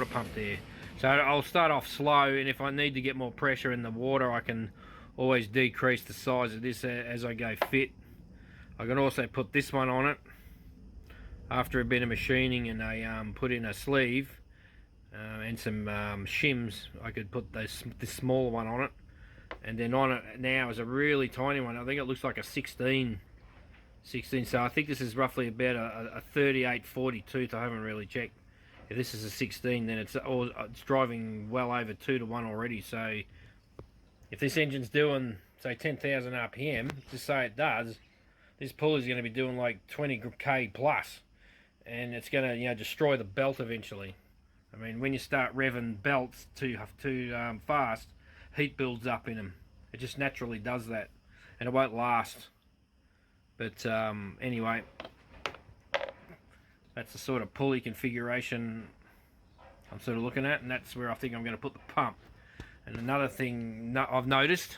water pump there. So I'll start off slow, and if I need to get more pressure in the water, I can always decrease the size of this as I go fit. I can also put this one on it after a bit of machining, and I put in a sleeve and some shims. I could put this smaller one on it, and then on it now is a really tiny one. I think it looks like a 16, so I think this is roughly about a 38-40 tooth. I haven't really checked. If this is a 16, then it's driving well over 2 to 1 already. So if this engine's doing, say, 10,000 RPM, just say it does, this pulley's going to be doing like 20k plus, and it's going to, you know, destroy the belt eventually. I mean, when you start revving belts too fast, heat builds up in them. It just naturally does that, and it won't last. But anyway, that's the sort of pulley configuration I'm sort of looking at, and that's where I think I'm going to put the pump. And another thing I've noticed,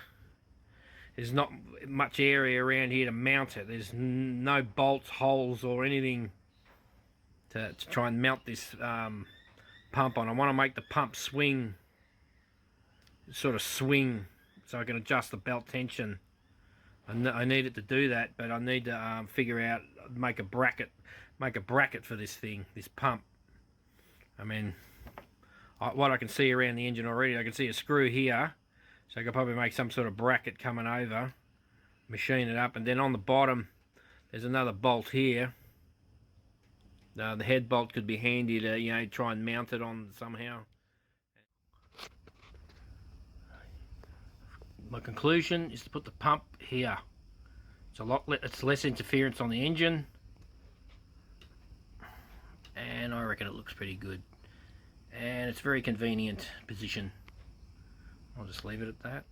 there's not much area around here to mount it. There's no bolts, holes, or anything to try and mount this pump on. I want to make the pump swing, sort of swing, so I can adjust the belt tension. I need it to do that, but I need to figure out, make a bracket for this thing, this pump. I mean, what I can see around the engine already, I can see a screw here, so I could probably make some sort of bracket coming over, machine it up, and then on the bottom there's another bolt here. The head bolt could be handy to, you know, try and mount it on somehow. My conclusion is to put the pump here. It's less interference on the engine, and I reckon it looks pretty good, and it's very convenient position. I'll just leave it at that.